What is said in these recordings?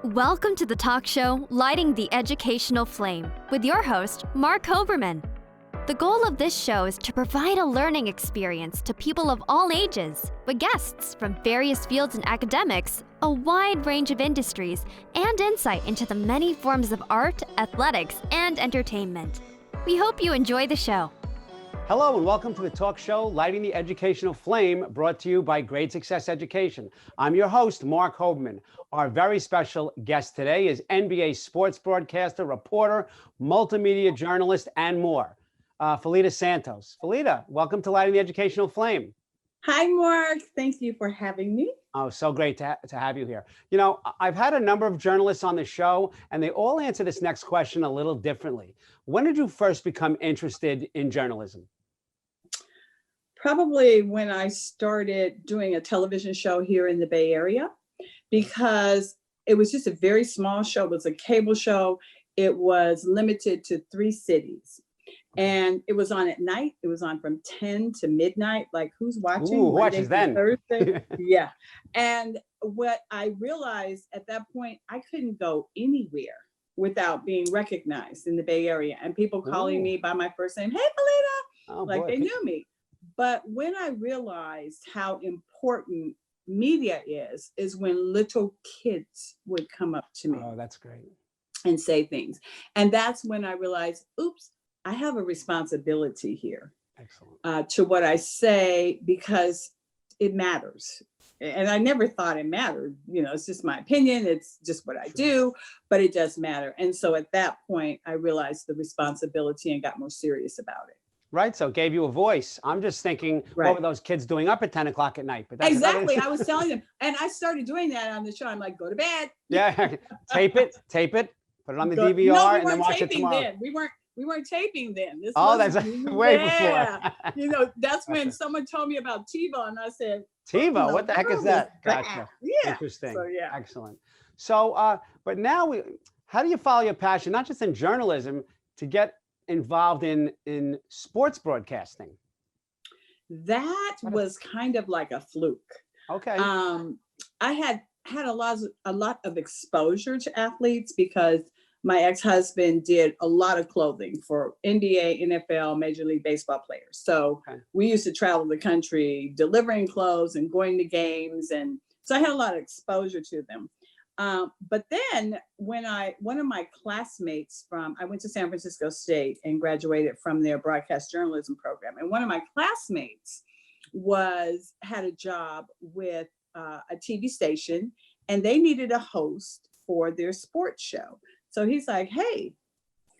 Welcome to the talk show, Lighting the Educational Flame, with your host, Mark Hoberman. The goal of this show is to provide a learning experience to people of all ages, with guests from various fields and academics, a wide range of industries, and insight into the many forms of art, athletics, and entertainment. We hope you enjoy the show. Hello and welcome to the talk show, Lighting the Educational Flame, brought to you by Great Success Education. I'm your host, Mark Hoberman. Our very special guest today is NBA sports broadcaster, reporter, multimedia journalist, and more, Pheleta Santos. Pheleta, welcome to Lighting the Educational Flame. Hi, Mark. Thank you for having me. Oh, so great to have you here. You know, I've had a number of journalists on the show, and they all answer this next question a little differently. When did you first become interested in journalism? Probably when I started doing a television show here in the Bay Area, because it was just a very small show. It was a cable show. It was limited to 3 cities. And it was on at night. It was on from 10 to midnight. Like, who's watching? Ooh, who watches then? Thursday? Yeah. And what I realized at that point, I couldn't go anywhere without being recognized in the Bay Area. And people calling me by my first name, hey, Pheleta, like they knew me. But when I realized how important media is when little kids would come up to me. Oh, that's great. And say things. And that's when I realized, oops, I have a responsibility here. Excellent. To what I say, because it matters. And I never thought it mattered. You know, it's just my opinion. It's just what I do, but it does matter. And so at that point, I realized the responsibility and got more serious about it. Right. So it gave you a voice. I'm just thinking, what were those kids doing up at 10 o'clock at night? But that's exactly. I was telling them. And I started doing that on the show. I'm like, go to bed. Yeah. tape it, put it on the DVR, and then watch it tomorrow. Then. We weren't taping then. That's way before. You know, that's when someone told me about TiVo, and I said, TiVo, what the heck is that? Gotcha. Yeah. Interesting. So, yeah. Excellent. So, but now, how do you follow your passion, not just in journalism, to get involved in sports broadcasting? That was kind of like a fluke. Okay. I had a lot of exposure to athletes because my ex-husband did a lot of clothing for NBA, NFL, Major League Baseball players. So we used to travel the country delivering clothes and going to games. And so I had a lot of exposure to them. But then when one of my classmates I went to San Francisco State and graduated from their broadcast journalism program. And one of my classmates had a job with a TV station, and they needed a host for their sports show. So he's like, hey,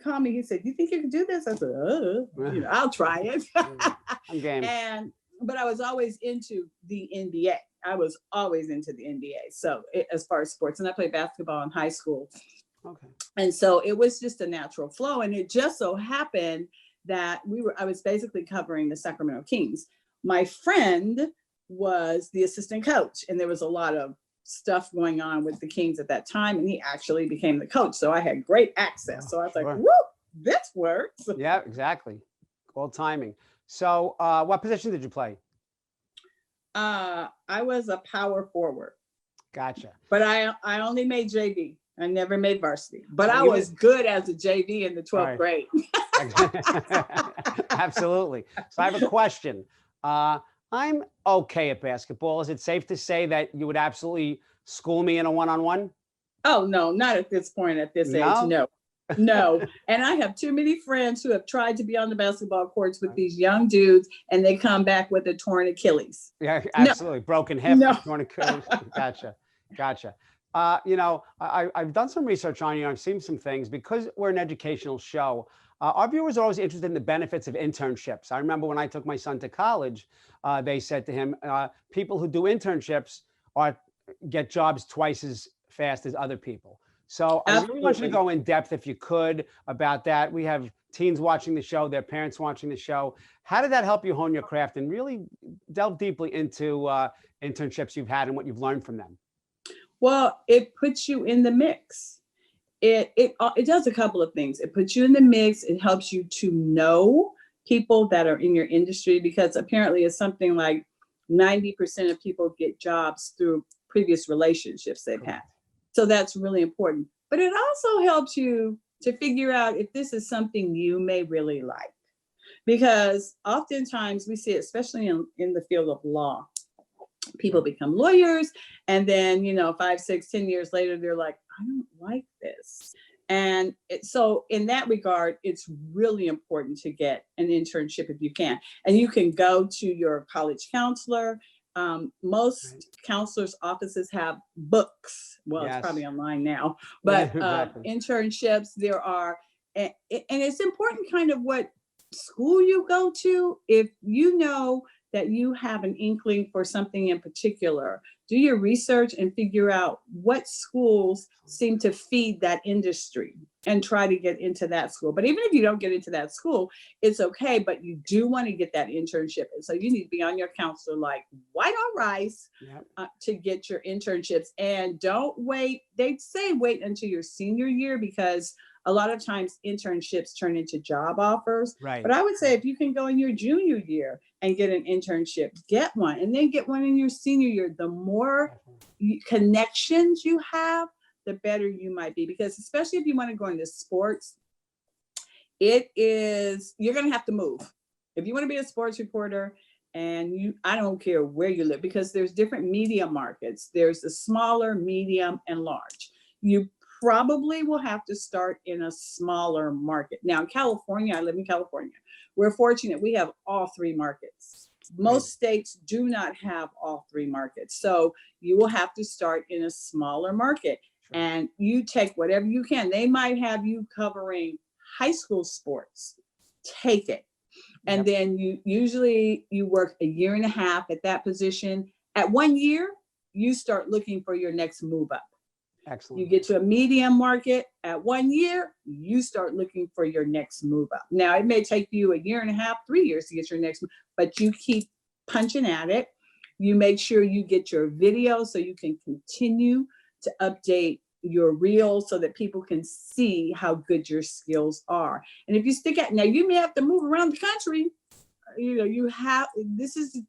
call me. He said, do you think you can do this? I said, I'll try it. I'm game. But I was always into the NBA. I was always into the NBA. So as far as sports, and I played basketball in high school. Okay. And so it was just a natural flow. And it just so happened that I was basically covering the Sacramento Kings. My friend was the assistant coach, and there was a lot of stuff going on with the Kings at that time. And he actually became the coach. So I had great access. So I was like, whoop, this works. Yeah, exactly. All timing. So what position did you play? I was a power forward. Gotcha. But I only made JV. I never made varsity. But I was good as a JV in the 12th grade. Absolutely. So I have a question. I'm okay at basketball. Is it safe to say that you would absolutely school me in a one-on-one? Oh, no, not at this point, at this age, no. No. And I have too many friends who have tried to be on the basketball courts with these young dudes, and they come back with a torn Achilles. Yeah, absolutely. No. Broken hip, torn Achilles. Gotcha. You know, I've done some research on you. I've seen some things. Because we're an educational show, our viewers are always interested in the benefits of internships. I remember when I took my son to college, they said to him, people who do internships get jobs twice as fast as other people. So I really want you to go in depth, if you could, about that. We have teens watching the show, their parents watching the show. How did that help you hone your craft and really delve deeply into internships you've had and what you've learned from them? Well, it puts you in the mix. It does a couple of things. It puts you in the mix. It helps you to know people that are in your industry, because apparently it's something like 90% of people get jobs through previous relationships they've had. So that's really important. But it also helps you to figure out if this is something you may really like. Because oftentimes we see it, especially in the field of law, people become lawyers, and then, 5, 6, 10 years later, they're like, I don't like this. And so in that regard, it's really important to get an internship if you can. And you can go to your college counselor. Most counselors' offices have books. Well, it's probably online now, but internships, there are, and it's important kind of what school you go to. If you know that you have an inkling for something in particular, do your research and figure out what schools seem to feed that industry and try to get into that school. But even if you don't get into that school, it's okay, but you do want to get that internship. And so you need to be on your counselor like white on rice to get your internships. And don't wait. They say wait until your senior year, because a lot of times internships turn into job offers. Right. But I would say if you can go in your junior year and get an internship, get one, and then get one in your senior year. The more connections you have, the better you might be. Because especially if you want to go into sports, you're going to have to move. If you want to be a sports reporter, and I don't care where you live, because there's different media markets. There's the smaller, medium, and large. You probably will have to start in a smaller market. Now in California, I live in California. We're fortunate we have all three markets. Most states do not have all three markets. So you will have to start in a smaller market, and you take whatever you can. They might have you covering high school sports. Take it. And then you work a year and a half at that position. At 1 year, you start looking for your next move up. Excellent. You get to a medium market. At 1 year, you start looking for your next move up. Now, it may take you a year and a half, 3 years to get your next move, but you keep punching at it. You make sure you get your video so you can continue to update your reels so that people can see how good your skills are. And if you stick at, now you may have to move around the country. This is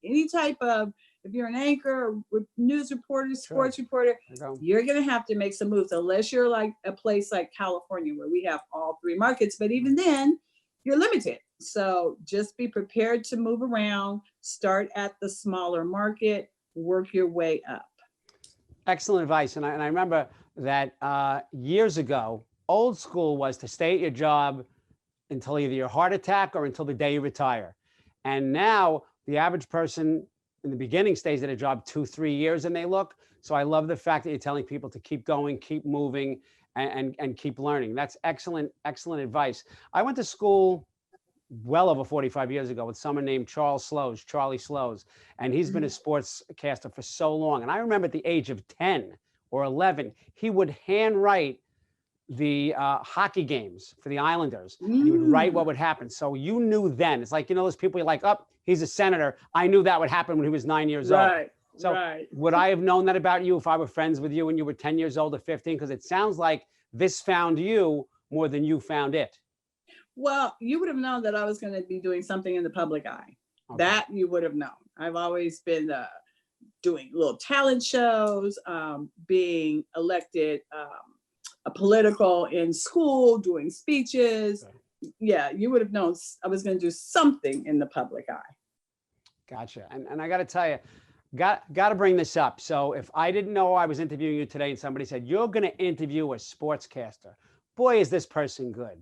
any type of, if you're an anchor, or news reporter, sports reporter, you're going to have to make some moves, unless you're like a place like California where we have all three markets. But even then, you're limited. So just be prepared to move around, start at the smaller market, work your way up. Excellent advice. And I remember that years ago, old school was to stay at your job until either your heart attack or until the day you retire. And now the average person in the beginning stays at a job 2-3 years and they look. So I love the fact that you're telling people to keep going, keep moving, and keep learning. That's excellent, excellent advice. I went to school well over 45 years ago with someone named Charlie Slows, and he's been a sportscaster for so long. And I remember at the age of 10 or 11, he would handwrite the hockey games for the Islanders. And he would write what would happen. So you knew then. It's like, those people you're like, oh, he's a senator. I knew that would happen when he was 9 years old. So would I have known that about you if I were friends with you when you were 10 years old or 15? Because it sounds like this found you more than you found it. Well, you would have known that I was going to be doing something in the public eye. Okay. That you would have known. I've always been doing little talent shows, being elected a political in school, doing speeches. Okay. Yeah, you would have known I was going to do something in the public eye. Gotcha. And I got to tell you, got to bring this up. So if I didn't know I was interviewing you today and somebody said, you're going to interview a sportscaster, boy, is this person good.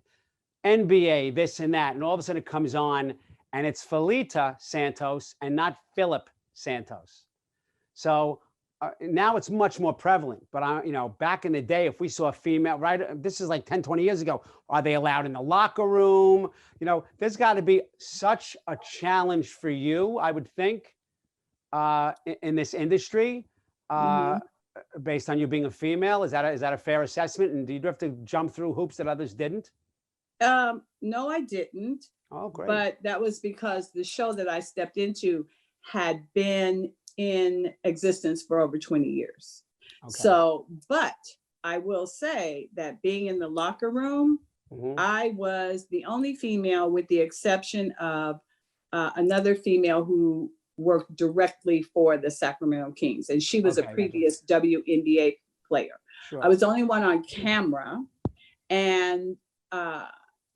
NBA, this and that. And all of a sudden it comes on and it's Pheleta Santos and not Philip Santos. So now it's much more prevalent. But, back in the day, if we saw a female, right, this is like 10, 20 years ago, are they allowed in the locker room? There's got to be such a challenge for you, I would think, in this industry, based on you being a female. Is that a fair assessment? And do you have to jump through hoops that others didn't? No, I didn't. Oh, great. But that was because the show that I stepped into had been in existence for over 20 years. Okay. So, but I will say that being in the locker room, I was the only female, with the exception of another female who worked directly for the Sacramento Kings. And she was a previous WNBA player. I was the only one on camera, and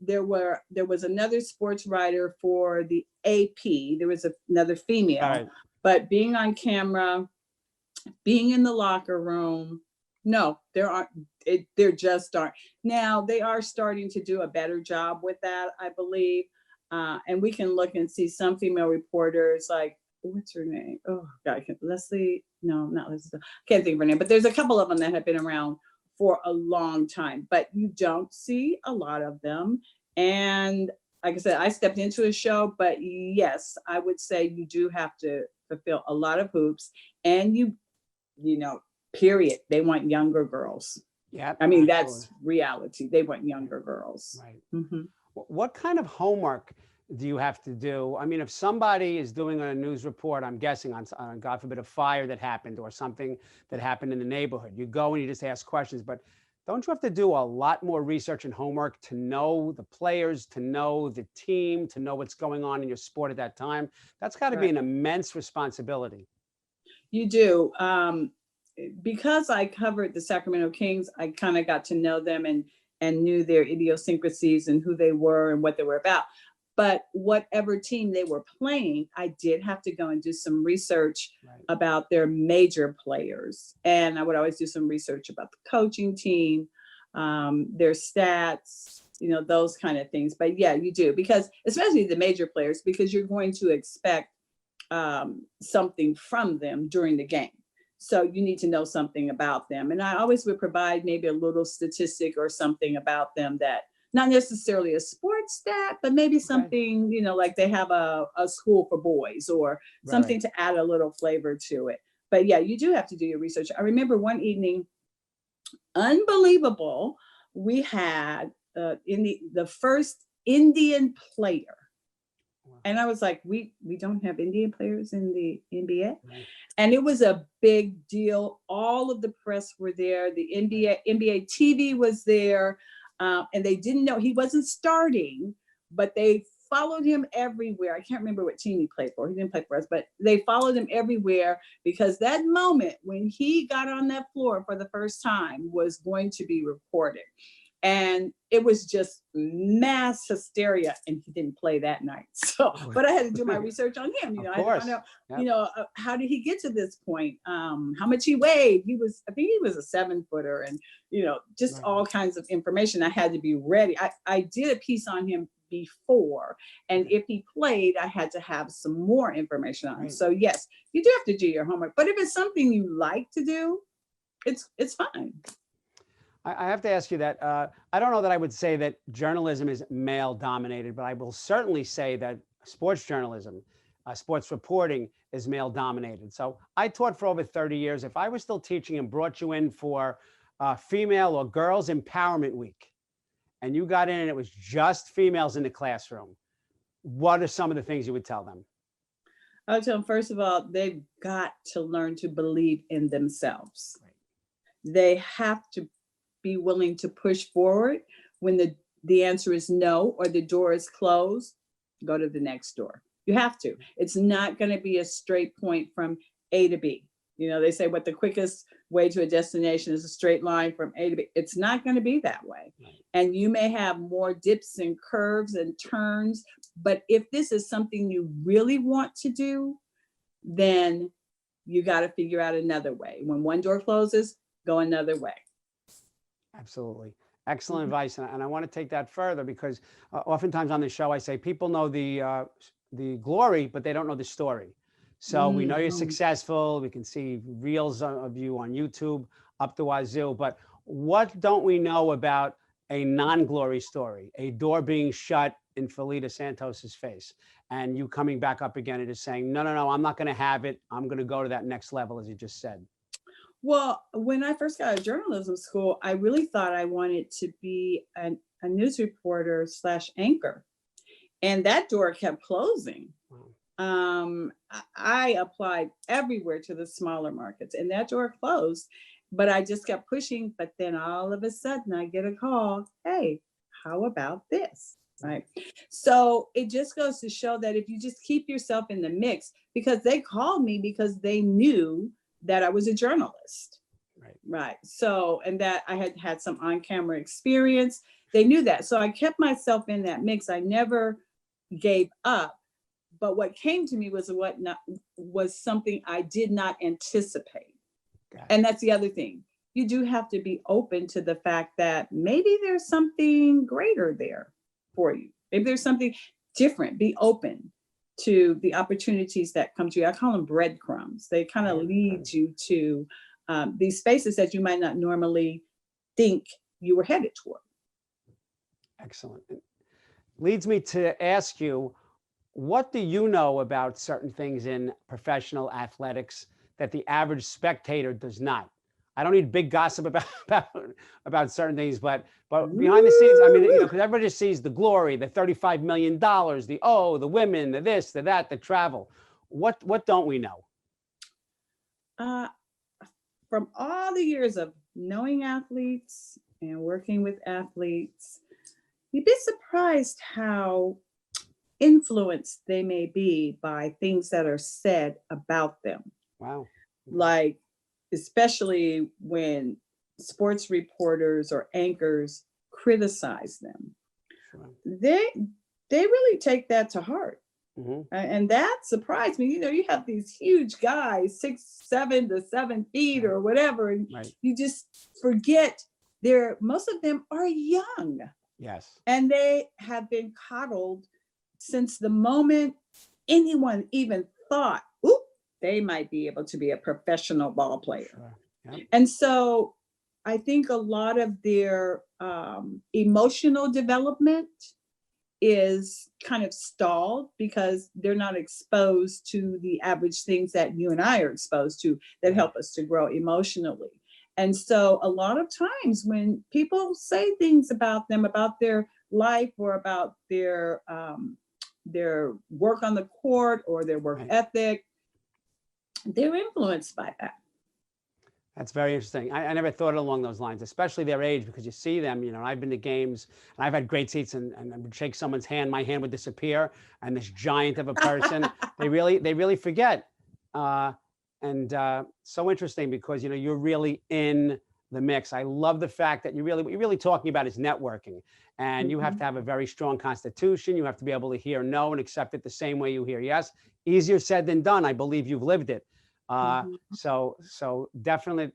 there was another sports writer for the AP. There was another female, but being on camera, being in the locker room, no, there just aren't. Now they are starting to do a better job with that, I believe. And we can look and see some female reporters, like, what's her name? Oh God, Leslie, no, not Leslie. Can't think of her name, but there's a couple of them that have been around for a long time, but you don't see a lot of them. And like I said, I stepped into a show, but yes, I would say you do have to fulfill a lot of hoops, and you know, period. They want younger girls. Yeah. I mean, that's reality. They want younger girls. Right. Mm-hmm. What kind of homework do you have to do? I mean, if somebody is doing a news report, I'm guessing on God forbid, a fire that happened or something that happened in the neighborhood, you go and you just ask questions, but don't you have to do a lot more research and homework to know the players, to know the team, to know what's going on in your sport at that time? That's got to be an immense responsibility. You do. Because I covered the Sacramento Kings, I kind of got to know them and knew their idiosyncrasies and who they were and what they were about. But whatever team they were playing, I did have to go and do some research about their major players. And I would always do some research about the coaching team, their stats, you know, those kind of things. But yeah, you do, because especially the major players, because you're going to expect something from them during the game. So you need to know something about them. And I always would provide maybe a little statistic or something about them, that not necessarily a sports stat, but maybe something, you know, like they have a school for boys or something to add a little flavor to it. But yeah, you do have to do your research. I remember one evening, unbelievable, we had the first Indian player. And I was like, we don't have Indian players in the NBA. And it was a big deal. All of the press were there. The NBA TV was there. And they didn't know he wasn't starting, but they followed him everywhere. I can't remember what team he played for. He didn't play for us, but they followed him everywhere, because that moment when he got on that floor for the first time was going to be reported. And it was just mass hysteria, and he didn't play that night. So, but I had to do my research on him. You know, I don't know, you know, how did he get to this point? How much he weighed? I think he was a 7-footer, and, you know, just all kinds of information. I had to be ready. I did a piece on him before, and if he played, I had to have some more information on him. So yes, you do have to do your homework. But if it's something you like to do, it's fine. I have to ask you that. I don't know that I would say that journalism is male dominated, but I will certainly say that sports journalism, sports reporting is male dominated. So I taught for over 30 years. If I was still teaching and brought you in for female or girls empowerment week, and you got in and it was just females in the classroom, what are some of the things you would tell them? I would tell them, first of all, they've got to learn to believe in themselves. They have to be willing to push forward. When the answer is no, or the door is closed, go to the next door. You have to. It's not going to be a straight point from A to B. You know, they say what the quickest way to a destination is a straight line from A to B. It's not going to be that way. And you may have more dips and curves and turns, but if this is something you really want to do, then you got to figure out another way. When one door closes, go another way. Absolutely. Excellent advice. And I want to take that further, because oftentimes on the show, I say people know the glory, but they don't know the story. So we know you're successful. We can see reels of you on YouTube up to wazoo. But what don't we know about a non-glory story? A door being shut in Pheleta Santos's face, and you coming back up again and just saying, no, I'm not going to have it. I'm going to go to that next level, as you just said. Well, when I first got out of journalism school, I really thought I wanted to be a news reporter / anchor. And that door kept closing. I applied everywhere to the smaller markets, and that door closed, but I just kept pushing. But then all of a sudden I get a call, hey, how about this? Right. So it just goes to show that if you just keep yourself in the mix, because they called me because they knew that I was a journalist. Right. So, and that I had had some on-camera experience. They knew that. So I kept myself in that mix. I never gave up. But what came to me was something I did not anticipate. Gotcha. And that's the other thing. You do have to be open to the fact that maybe there's something greater there for you. Maybe there's something different. Be open to the opportunities that come to you. I call them breadcrumbs. They kind of lead you to these spaces that you might not normally think you were headed toward. Excellent. It leads me to ask you, what do you know about certain things in professional athletics that the average spectator does not? I don't need big gossip about certain things, but behind the scenes, I mean, because everybody just sees the glory, the $35 million, the women, the this, the that, the travel. What don't we know? From all the years of knowing athletes and working with athletes, you'd be surprised how influenced they may be by things that are said about them. Wow. Like, especially when sports reporters or anchors criticize them. Sure. They really take that to heart. Mm-hmm. And that surprised me. You have these huge guys, 6'7" to 7 feet or whatever, and you just forget most of them are young. Yes. And they have been coddled since the moment anyone even thought, they might be able to be a professional ball player. Sure. Yep. And so I think a lot of their emotional development is kind of stalled because they're not exposed to the average things that you and I are exposed to that help us to grow emotionally. And so a lot of times when people say things about them, about their life or about their work on the court or their work ethic, they're influenced by that. That's very interesting. I never thought along those lines, especially their age, because you see them, I've been to games and I've had great seats and I would shake someone's hand, my hand would disappear, and this giant of a person, they really forget. So interesting because, you're really in the mix. I love the fact that what you're really talking about is networking, and you have to have a very strong constitution. You have to be able to hear no and accept it the same way you hear yes. Easier said than done. I believe you've lived it. So definitely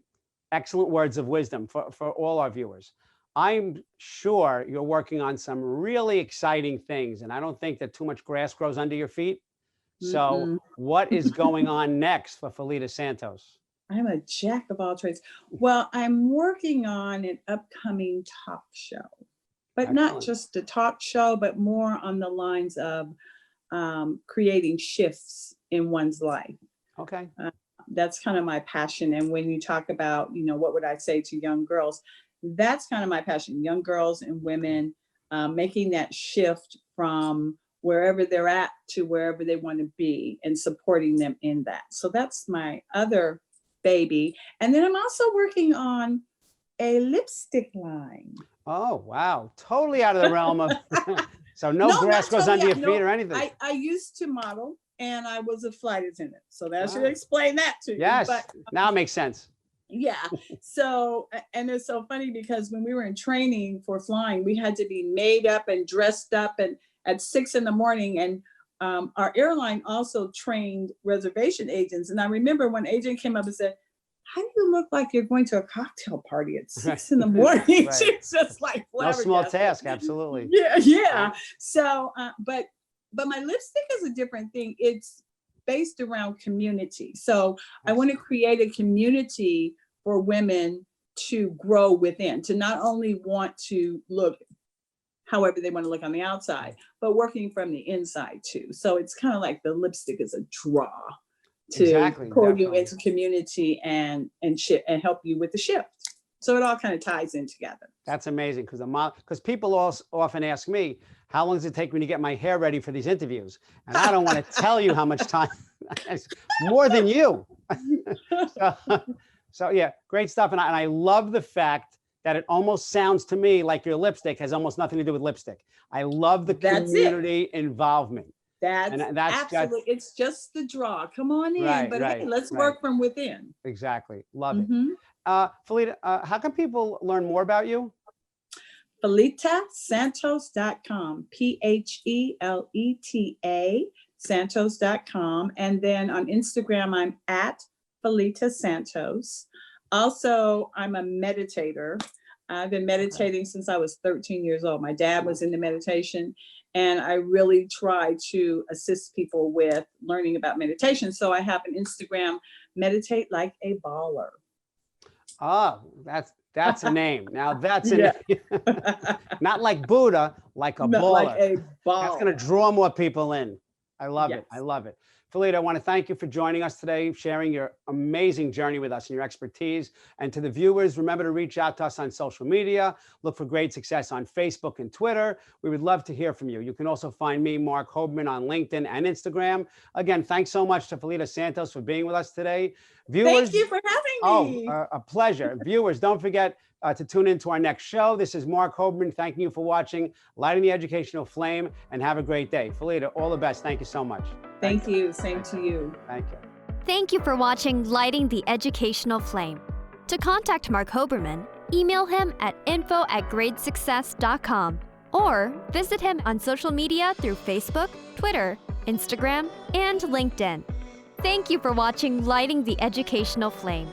excellent words of wisdom for all our viewers. I'm sure you're working on some really exciting things, and I don't think that too much grass grows under your feet. So what is going on next for Pheleta Santos? I'm a jack of all trades. Well, I'm working on an upcoming talk show, but not just a talk show, but more on the lines of creating shifts in one's life. Okay. That's kind of my passion. And when you talk about, what would I say to young girls? That's kind of my passion. Young girls and women making that shift from wherever they're at to wherever they want to be and supporting them in that. So that's my other baby. And then I'm also working on a lipstick line. Oh, wow. Totally out of the realm of, so no grass goes under your feet or anything. I used to model. And I was a flight attendant. So that should explain that to you. Yes, but, now it makes sense. Yeah. So, and it's so funny because when we were in training for flying, we had to be made up and dressed up and at 6 a.m. And our airline also trained reservation agents. And I remember when agent came up and said, how do you look like you're going to a cocktail party at 6 a.m? It's just like, no small task. Absolutely. Yeah. So, but my lipstick is a different thing. It's based around community. So I want to create a community for women to grow within, to not only want to look however they want to look on the outside, but working from the inside too. So it's kind of like the lipstick is a draw to pull you into community and help you with the shift. So it all kind of ties in together. That's amazing because people also often ask me, how long does it take me to get my hair ready for these interviews? And I don't want to tell you how much time, more than you. So yeah, great stuff. And I love the fact that it almost sounds to me like your lipstick has almost nothing to do with lipstick. I love the community involvement. That's absolutely, it's just the draw. Come on in, hey, let's work from within. Exactly. Love it. Pheleta, how can people learn more about you? PheletaSantos.com, PHELETA Santos.com. And then on Instagram, I'm at Pheleta Santos. Also, I'm a meditator. I've been meditating since I was 13 years old. My dad was into meditation, and I really try to assist people with learning about meditation. So I have an Instagram, Meditate Like a Baller. Oh, that's a name. Now that's a name. Not like Buddha, like a baller. Like a baller. That's going to draw more people in. I love Yes. it. I love it. Pheleta, I want to thank you for joining us today, sharing your amazing journey with us and your expertise. And to the viewers, remember to reach out to us on social media. Look for Great Success on Facebook and Twitter. We would love to hear from you. You can also find me, Mark Hoberman, on LinkedIn and Instagram. Again, thanks so much to Pheleta Santos for being with us today. Viewers, thank you for having me. Oh, a pleasure. Viewers, don't forget to tune in to our next show. This is Mark Hoberman. Thanking you for watching Lighting the Educational Flame, and have a great day. Pheleta, all the best. Thank you so much. Thank you. Same to you. Thank you. Thank you for watching Lighting the Educational Flame. To contact Mark Hoberman, email him at info@greatsuccess.com or visit him on social media through Facebook, Twitter, Instagram, and LinkedIn. Thank you for watching Lighting the Educational Flame.